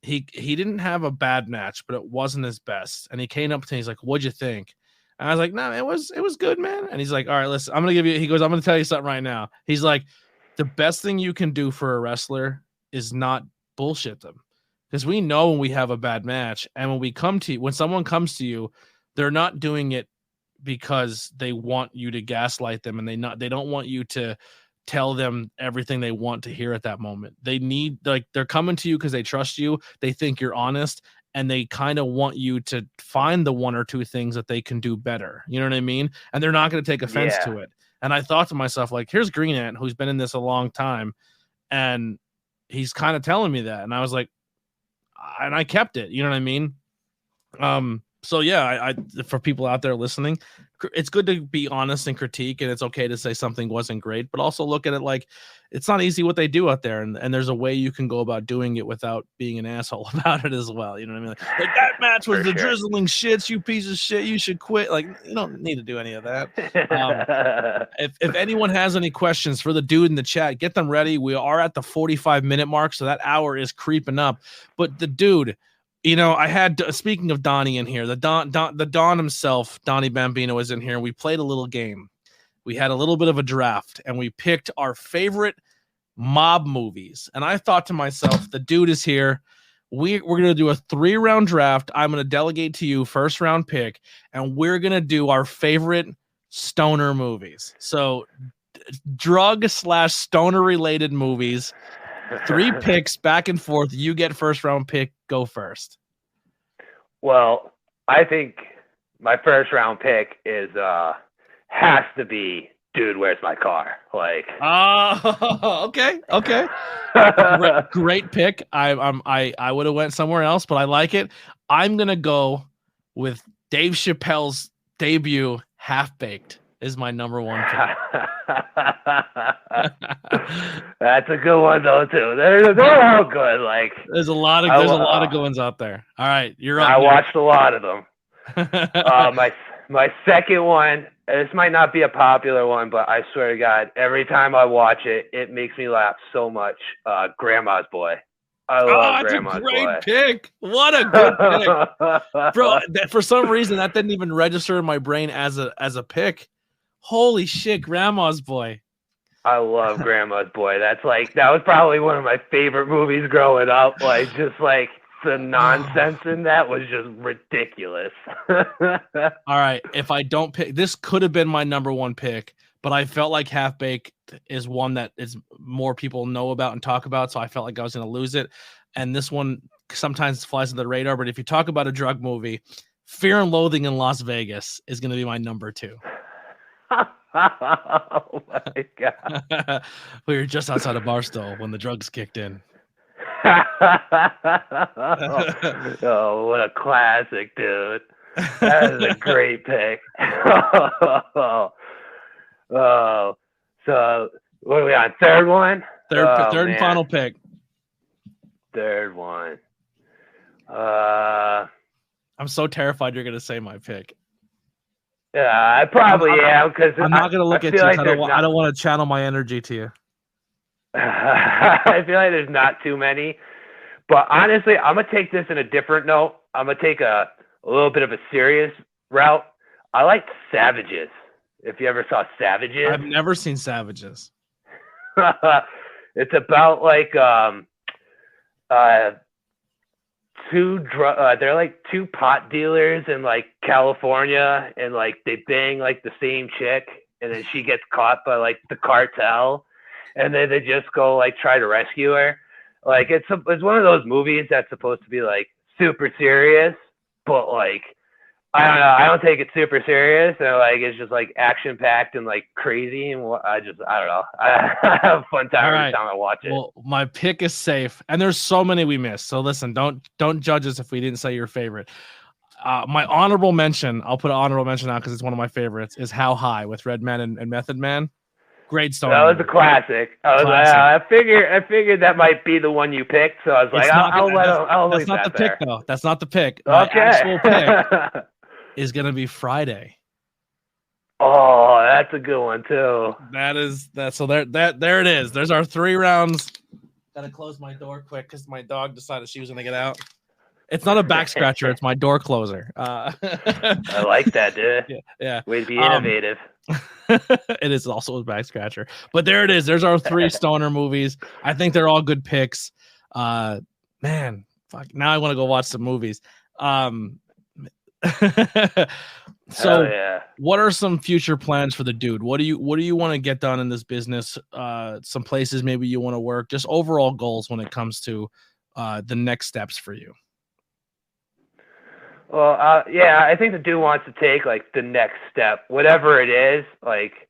he didn't have a bad match, but it wasn't his best. And he came up to me, he's like, "What'd you think?" And I was like, "No, it was good, man." And he's like, "All right, listen, I'm gonna tell you something right now." He's like, "The best thing you can do for a wrestler is not bullshit them. Because we know when we have a bad match, and when someone comes to you, they're not doing it because they want you to gaslight them, and they don't want you to tell them everything they want to hear at that moment. They're coming to you because they trust you, they think you're honest, and they kind of want you to find the one or two things that they can do better. You know what I mean? And they're not going to take offense to it. And I thought to myself, like, here's Green Ant, who's been in this a long time, and he's kind of telling me that. And I was like, and I kept it. You know what I mean? So yeah, I for people out there listening, it's good to be honest and critique, and it's okay to say something wasn't great, but also look at it like it's not easy what they do out there, and there's a way you can go about doing it without being an asshole about it as well. You know what I mean? Like that match was the drizzling shits, you piece of shit, you should quit. Like, you don't need to do any of that. If anyone has any questions for the dude in the chat, get them ready. We are at the 45-minute mark, so that hour is creeping up. But the dude, you know, I had, speaking of Donnie in here, the Don himself, Donnie Bambino, was in here. And we played a little game. We had a little bit of a draft, and we picked our favorite mob movies. And I thought to myself, the dude is here. We're going to do a 3-round draft. I'm going to delegate to you first round pick, and we're going to do our favorite stoner movies. So drug/stoner related movies. 3 picks back and forth. You get first round pick. Go first. Well, I think my first round pick is has to be Dude, Where's My Car? Like, okay. Great pick. I would have went somewhere else, but I like it. I'm gonna go with Dave Chappelle's debut, Half Baked, is my number 1 pick. That's a good one though too. They're all good. Like, there's a lot of good ones out there. All right, you're up. I watched a lot of them. My second one. This might not be a popular one, but I swear to God, every time I watch it, it makes me laugh so much. Grandma's Boy. I love Grandma's Boy. That's a great pick. What a good pick, bro. For some reason, that didn't even register in my brain as a pick. Holy shit, Grandma's Boy. I love Grandma's Boy. That was probably one of my favorite movies growing up. Like, just like the nonsense in that was just ridiculous. All right, if I don't pick, this could have been my number 1 pick, but I felt like Half Baked is one that is more people know about and talk about, so I felt like I was going to lose it. And this one sometimes flies under the radar, but if you talk about a drug movie, Fear and Loathing in Las Vegas is going to be my number 2. Oh my God. We were just outside of Barstow when the drugs kicked in. Oh, what a classic, dude. That is a great pick. Oh, so what are we on? Third one? Third and final pick. Third one. I'm so terrified you're going to say my pick. Yeah, I probably am, because I'm not going to look at you. Like I don't want to channel my energy to you. I feel like there's not too many, but honestly, I'm gonna take this in a different note. I'm gonna take a little bit of a serious route. I like Savages. If you ever saw Savages, I've never seen Savages. It's about like they're like 2 pot dealers in like California, and like they bang like the same chick, and then she gets caught by like the cartel. And then they just go like try to rescue her. Like, it's one of those movies that's supposed to be like super serious, but like, I don't know, I don't take it super serious, and like it's just like action packed and like crazy, and I don't know. I have a fun time every time I watch it. Well, my pick is safe, and there's so many we missed. So listen, don't judge us if we didn't say your favorite. My honorable mention, I'll put an honorable mention out because it's one of my favorites, is How High with Redman and Method Man. Great story. That was a classic. I figured that might be the one you picked, so I was like, I'll leave that there. That's not the pick, though. That's not the pick. Okay. My actual pick is going to be Friday. Oh, that's a good one too. That is that. So there it is. There's our 3 rounds. Gotta close my door quick because my dog decided she was gonna get out. It's not a back scratcher. It's my door closer. I like that, dude. Yeah. Way to be innovative. It is also a back scratcher. But there it is. There's our 3 stoner movies. I think they're all good picks. Man, fuck. Now I want to go watch some movies. So yeah. What are some future plans for the dude? What do you want to get done in this business? Some places maybe you want to work, just overall goals when it comes to the next steps for you. Well, yeah, I think the dude wants to take like the next step, whatever it is. Like,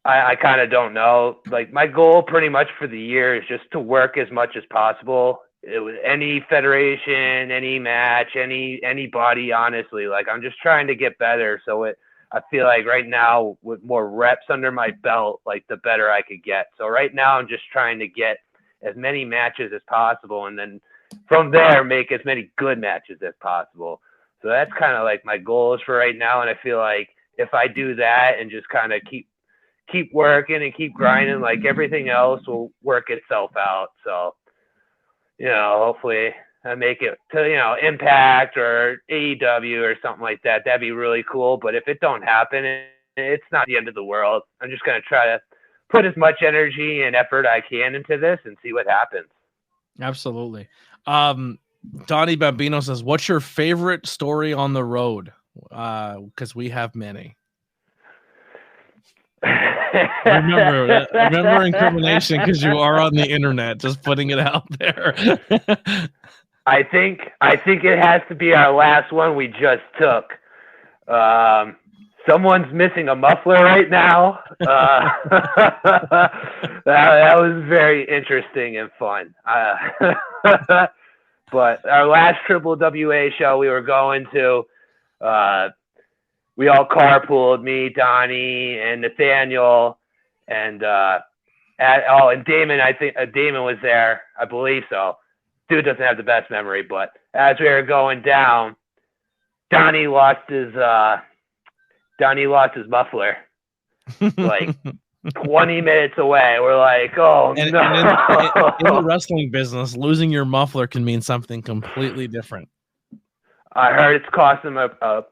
I kind of don't know. Like, my goal pretty much for the year is just to work as much as possible. It was any federation, any match, anybody, honestly. Like, I'm just trying to get better. So I feel like right now with more reps under my belt, like the better I could get. So right now I'm just trying to get as many matches as possible, and then from there make as many good matches as possible. So that's kind of like my goals for right now. And I feel like if I do that and just kind of keep working and keep grinding, like everything else will work itself out. So, hopefully I make it to, Impact or AEW or something like that. That'd be really cool. But if it don't happen, it's not the end of the world. I'm just going to try to put as much energy and effort I can into this and see what happens. Absolutely. Donnie Bambino says, what's your favorite story on the road? Because we have many. Remember incrimination because you are on the internet, just putting it out there. I think it has to be our last one we just took. Someone's missing a muffler right now. That was very interesting and fun. But our last Triple WA show we were going to, we all carpooled, me, Donnie, and Nathaniel, and and Damon. I think Damon was there. I believe so. Dude doesn't have the best memory, but as we were going down, Donnie lost his muffler, like 20 minutes away. We're like, oh, no. In the wrestling business, losing your muffler can mean something completely different. I heard it's costing him do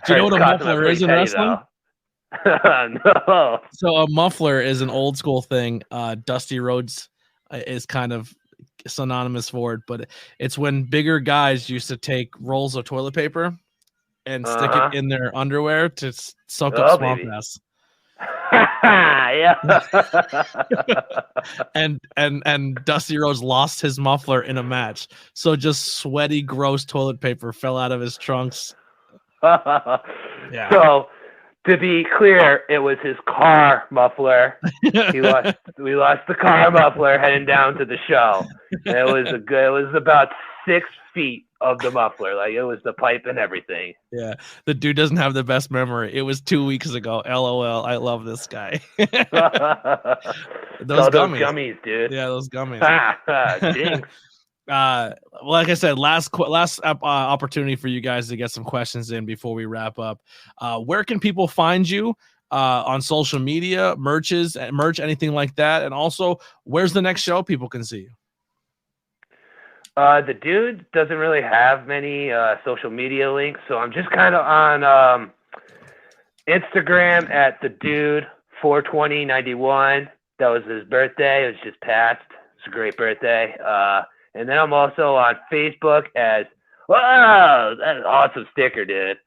you know what a muffler is in wrestling? No. So a muffler is an old school thing. Dusty Rhodes is kind of synonymous for it, but it's when bigger guys used to take rolls of toilet paper and stick it in their underwear to soak up swamp ass. Yeah. and Dusty Rhodes lost his muffler in a match, so just sweaty, gross toilet paper fell out of his trunks. Yeah. So to be clear, it was his car muffler. We lost the car muffler heading down to the show. And it was about 6 feet of the muffler. Like, it was the pipe and everything. Yeah. The dude doesn't have the best memory. It was 2 weeks ago. LOL. I love this guy. Those gummies, dude. Yeah, those gummies. Jinx. Like I said, last opportunity for you guys to get some questions in before we wrap up. Where can people find you on social media, merch, anything like that? And also, where's the next show people can see you? The dude doesn't really have many social media links, so I'm just kind of on Instagram at the dude 42091. That was his birthday. It was just passed. It's a great birthday. And then I'm also on Facebook as, wow, that's an awesome sticker, dude.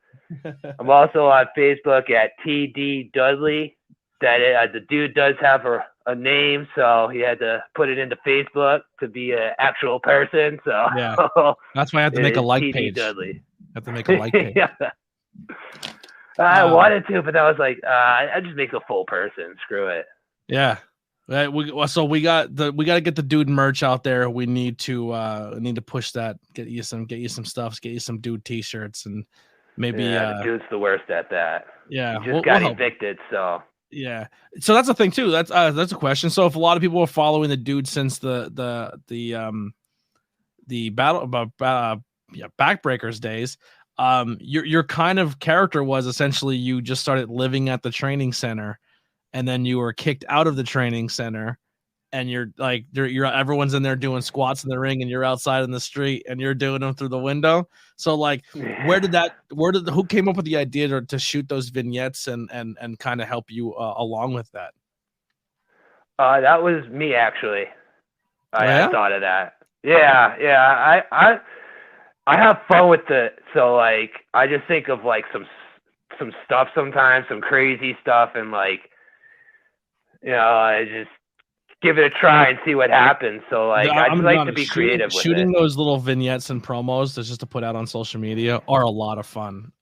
I'm also on Facebook at TD Dudley. The dude does have a name, so he had to put it into Facebook to be an actual person. So yeah, that's why I have to make a like TD page. Dudley. I have to make a like page. Yeah. I wanted to, but I was like, I just make a full person. Screw it. Yeah. We got to get the dude merch out there. We need to push that. Get you some stuff. Get you some dude t-shirts and maybe. Yeah, the dude's the worst at that. Yeah, he just got evicted. So yeah, so that's the thing too. That's a question. So if a lot of people are following the dude since the battle about backbreakers days, your kind of character was essentially you just started living at the training center, and then you were kicked out of the training center, and you're everyone's in there doing squats in the ring, and you're outside in the street and you're doing them through the window. So like, who came up with the idea to shoot those vignettes and kind of help you along with that? That was me, actually. Yeah? I thought of that. Yeah. I have fun with it. So like, I just think of like some stuff sometimes, some crazy stuff, and like, I just give it a try and see what happens. So like, I just like to be creative with it. Shooting those little vignettes and promos that's just to put out on social media are a lot of fun.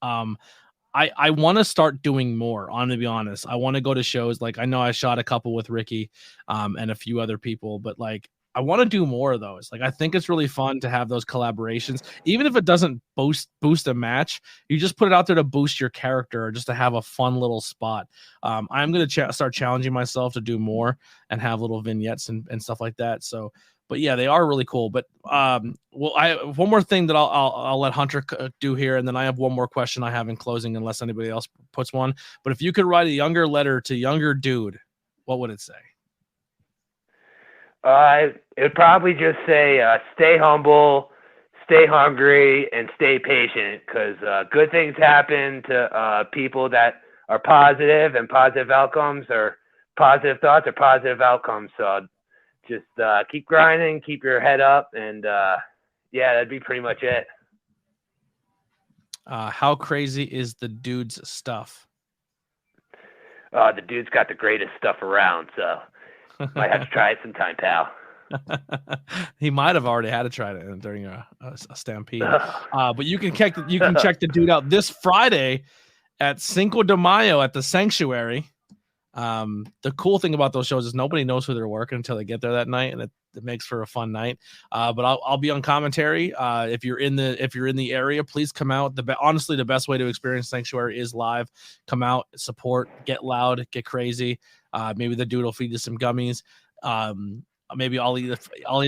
I want to start doing more. I'm gonna be honest. I want to go to shows. Like, I know I shot a couple with Ricky, and a few other people, but like, I want to do more of those. Like, I think it's really fun to have those collaborations, even if it doesn't boost a match. You just put it out there to boost your character, or just to have a fun little spot. I'm gonna start challenging myself to do more and have little vignettes and stuff like that. So. But yeah, they are really cool. But well, I have one more thing that I'll let Hunter do here, and then I have one more question I have in closing, unless anybody else puts one. But if you could write a younger letter to younger dude, what would it say? It'd probably just say, stay humble, stay hungry, and stay patient, because good things happen to people that are positive, and positive outcomes or positive thoughts or positive outcomes. So just keep grinding, keep your head up, and yeah, that'd be pretty much it. How crazy is the dude's stuff? The dude's got the greatest stuff around, so might have to try it sometime, pal. He might have already had to try it during a stampede. But you can check the dude out this Friday at Cinco de Mayo at the Sanctuary. The cool thing about those shows is nobody knows who they're working until they get there that night, and it makes for a fun night. But I'll be on commentary. If you're in the area, please come out. Honestly, the best way to experience Sanctuary is live. Come out, support, get loud, get crazy. Maybe the dude will feed you some gummies. Maybe I'll eat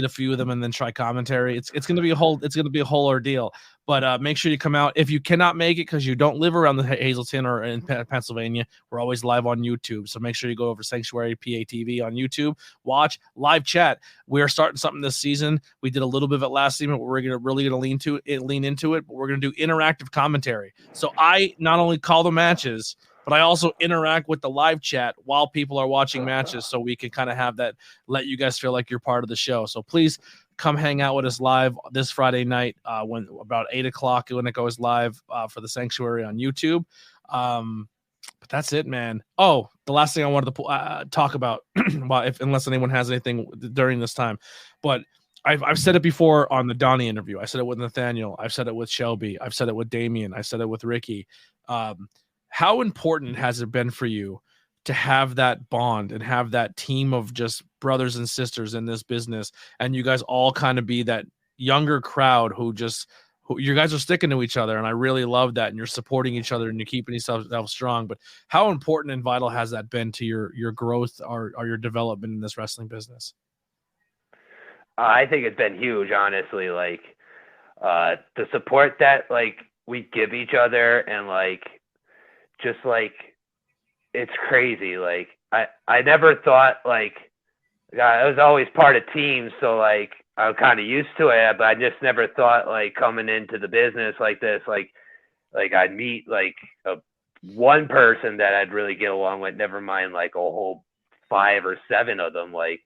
a few of them and then try commentary. It's gonna be a whole ordeal. But make sure you come out. If you cannot make it because you don't live around the Hazleton or in Pennsylvania, we're always live on YouTube. So make sure you go over Sanctuary PATV on YouTube. Watch live chat. We are starting something this season. We did a little bit of it last season, but we're really gonna lean into it. But we're gonna do interactive commentary. So I not only call the matches, but I also interact with the live chat while people are watching matches, so we can kind of have that, let you guys feel like you're part of the show. So please come hang out with us live this Friday night when about 8:00 when it goes live for the Sanctuary on YouTube. But that's it, man. Oh, the last thing I wanted to talk about, unless anyone has anything during this time, but I've said it before on the Donnie interview. I said it with Nathaniel. I've said it with Shelby. I've said it with Damien. I said it with Ricky. How important has it been for you to have that bond and have that team of just brothers and sisters in this business, and you guys all kind of be that younger crowd who you guys are sticking to each other, and I really love that, and you're supporting each other and you're keeping yourself strong. But how important and vital has that been to your growth or your development in this wrestling business? I think it's been huge, honestly. Like the support that like we give each other, and like just like it's crazy. Like I never thought, like, I was always part of teams, so like I'm kind of used to it, but I just never thought, like, coming into the business like this, like I'd meet like one person that I'd really get along with, never mind like a whole 5 or 7 of them, like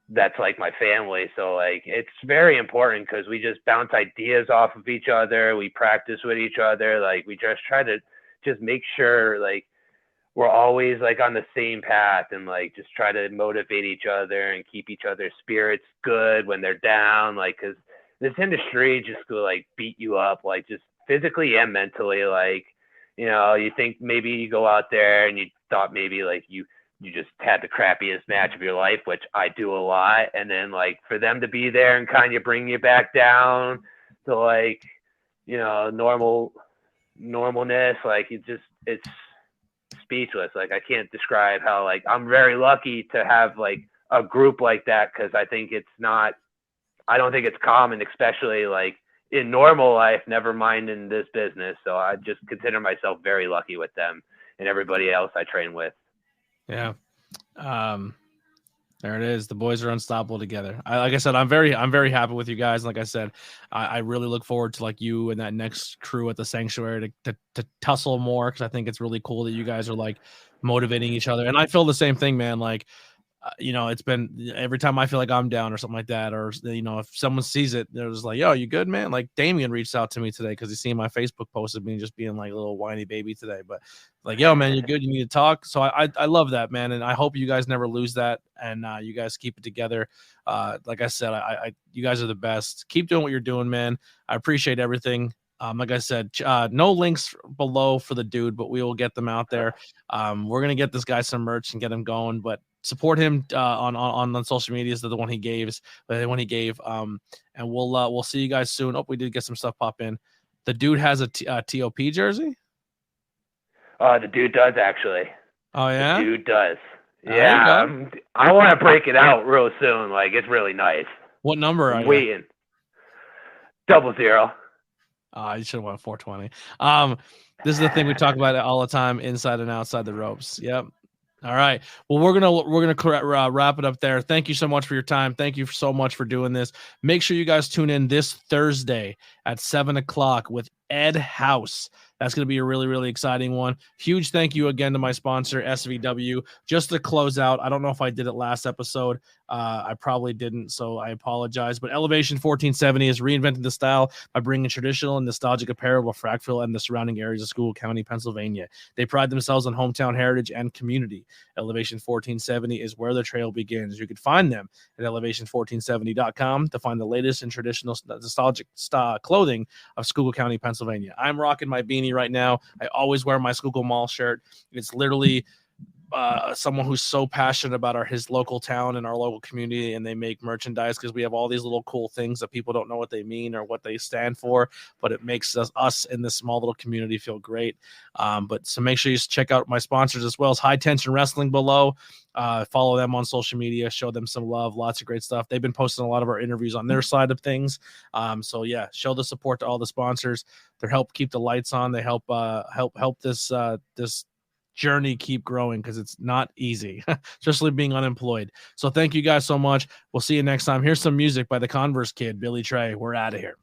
that's like my family. So like it's very important because we just bounce ideas off of each other, we practice with each other, like we just try to just make sure like we're always like on the same path, and like just try to motivate each other and keep each other's spirits good when they're down. Like, cause this industry just will like beat you up, like just physically and mentally. Like, you think maybe you go out there and you thought maybe like you just had the crappiest match of your life, which I do a lot. And then like for them to be there and kind of bring you back down to like, normalness, like it's speechless. Like I can't describe how, like, I'm very lucky to have like a group like that, because I don't think it's common, especially like in normal life, never mind in this business. So I just consider myself very lucky with them and everybody else I train with. Yeah. There it is. The boys are unstoppable together. Like I said, I'm very happy with you guys. Like I said, I really look forward to like you and that next crew at the sanctuary to tussle more, because I think it's really cool that you guys are like motivating each other. And I feel the same thing, man. Like, it's been every time I feel like I'm down or something like that, or if someone sees it, they're just like, "Yo, you good, man?" Like Damien reached out to me today because he's seen my Facebook post of me just being like a little whiny baby today, but like, "Yo, man, you good? You need to talk." So I love that, man, and I hope you guys never lose that, and you guys keep it together. Like I said, you guys are the best. Keep doing what you're doing, man. I appreciate everything. Like I said, no links below for the dude, but we will get them out there. We're gonna get this guy some merch and get him going, but support him on social media. Is the one he gave, and we'll see you guys soon. Oh, we did get some stuff pop in. The dude has a TOP jersey. The dude does actually. Oh yeah, the dude does. Yeah, I want to break it out real soon. Like, it's really nice. What number are you? Waiting. 00. You should have won 420. This is the thing we talk about all the time, inside and outside the ropes. Yep. All right. Well, we're gonna wrap it up there. Thank you so much for your time. Thank you so much for doing this. Make sure you guys tune in this Thursday at 7:00 with Ed House. That's going to be a really, really exciting one. Huge thank you again to my sponsor, SVW. Just to close out, I don't know if I did it last episode. I probably didn't, so I apologize. But Elevation 1470 is reinventing the style by bringing traditional and nostalgic apparel to Frackville and the surrounding areas of Schuylkill County, Pennsylvania. They pride themselves on hometown heritage and community. Elevation 1470 is where the trail begins. You can find them at elevation1470.com to find the latest in traditional nostalgic clothing of Schuylkill County, Pennsylvania. I'm rocking my beanie right now. I always wear my Schuylkill Mall shirt. It's literally someone who's so passionate about his local town and our local community, and they make merchandise because we have all these little cool things that people don't know what they mean or what they stand for, but it makes us in this small little community feel great. But so make sure you check out my sponsors as well as High Tension Wrestling below. Follow them on social media, show them some love. Lots of great stuff. They've been posting a lot of our interviews on their side of things. So yeah, show the support to all the sponsors. They help keep the lights on. They help this journey keep growing, because it's not easy, especially being unemployed. So thank you guys so much. We'll see you next time. Here's some music by the Converse Kid, Billy Trey. We're out of here.